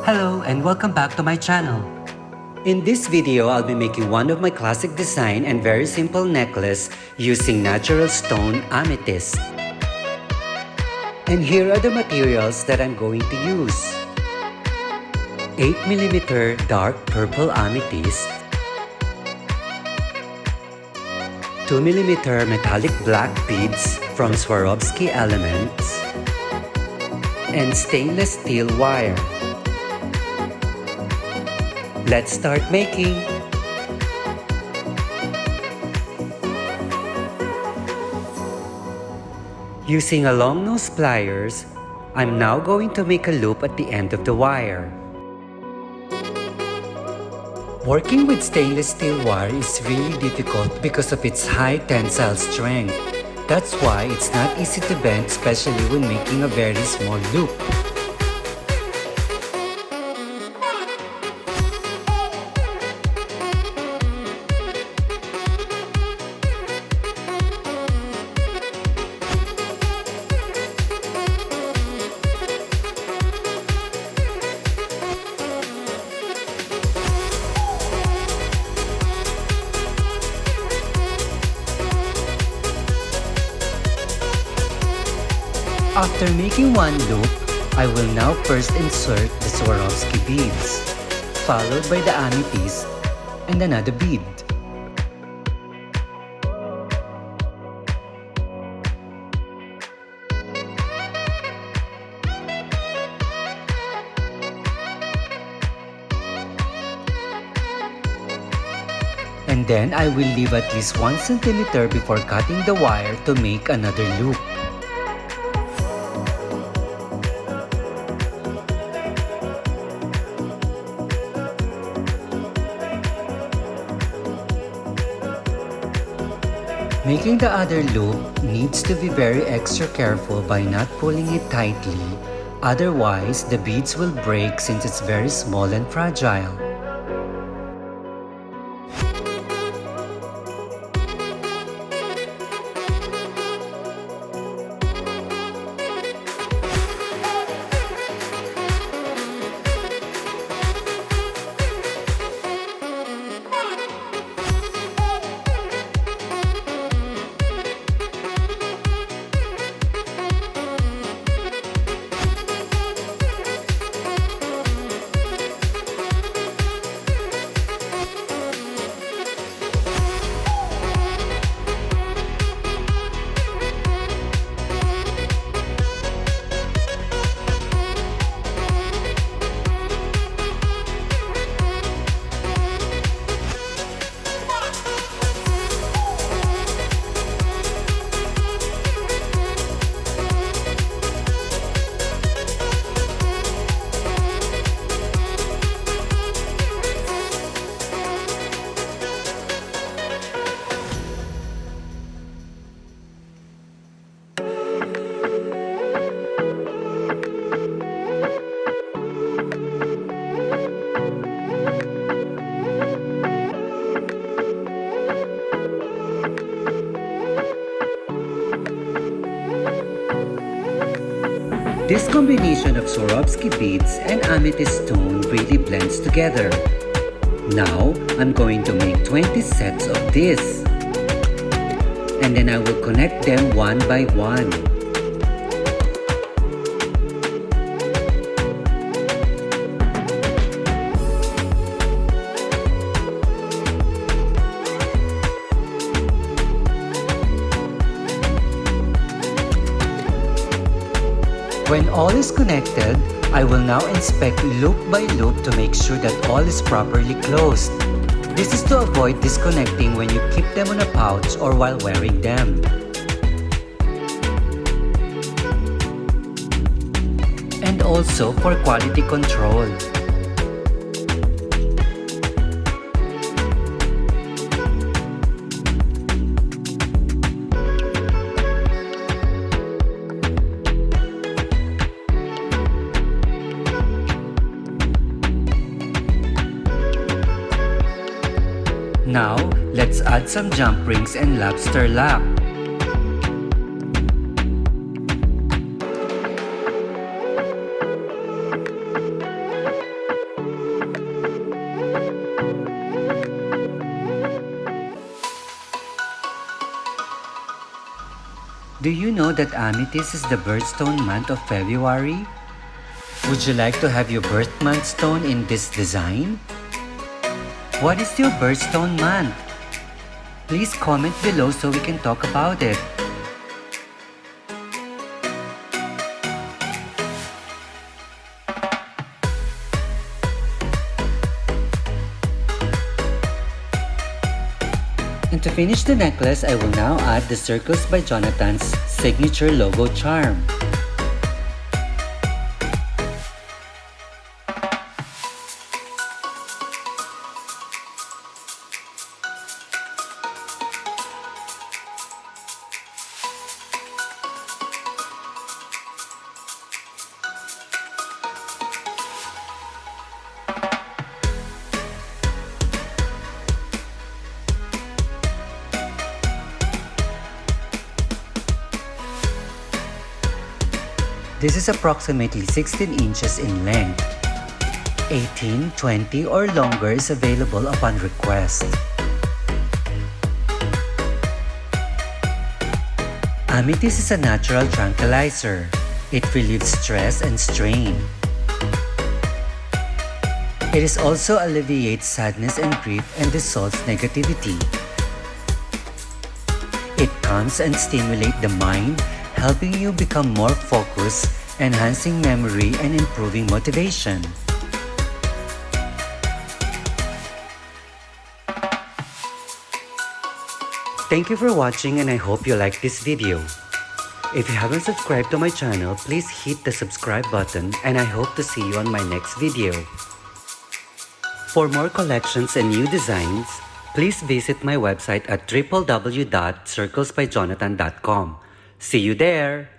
Hello and welcome back to my channel. In this video, I'll be making one of my classic design and very simple necklace using natural stone amethyst. And here are the materials that I'm going to use. 8mm dark purple amethyst, 2mm metallic black beads from Swarovski elements, and stainless steel wire. Let's start making! Using a long nose pliers, I'm now going to make a loop at the end of the wire. Working with stainless steel wire is really difficult because of its high tensile strength. That's why it's not easy to bend, especially when making a very small loop. After making one loop, I will now first insert the Swarovski beads, followed by the amethyst and another bead. And then I will leave at least 1 cm before cutting the wire to make another loop. Making the other loop needs to be very extra careful by not pulling it tightly, otherwise the beads will break since it's very small and fragile. This combination of Swarovski beads and amethyst stone really blends together. Now, I'm going to make 20 sets of this. And then I will connect them one by one. When all is connected, I will now inspect loop by loop to make sure that all is properly closed. This is to avoid disconnecting when you keep them on a pouch or while wearing them. And also for quality control. Now, let's add some jump rings and lobster lock. Do you know that Amethyst is the birthstone month of February? Would you like to have your birth month stone in this design? What is your birthstone month? Please comment below so we can talk about it. And to finish the necklace, I will now add the Circles by Jonathan's signature logo charm. This is approximately 16 inches in length. 18, 20, or longer is available upon request. Amethyst is a natural tranquilizer. It relieves stress and strain. It is also alleviates sadness and grief and dissolves negativity. It calms and stimulates the mind, helping you become more focused, enhancing memory, and improving motivation. Thank you for watching, and I hope you like this video. If you haven't subscribed to my channel, please hit the subscribe button, and I hope to see you on my next video. For more collections and new designs, please visit my website at www.circlesbyjonathan.com. See you there!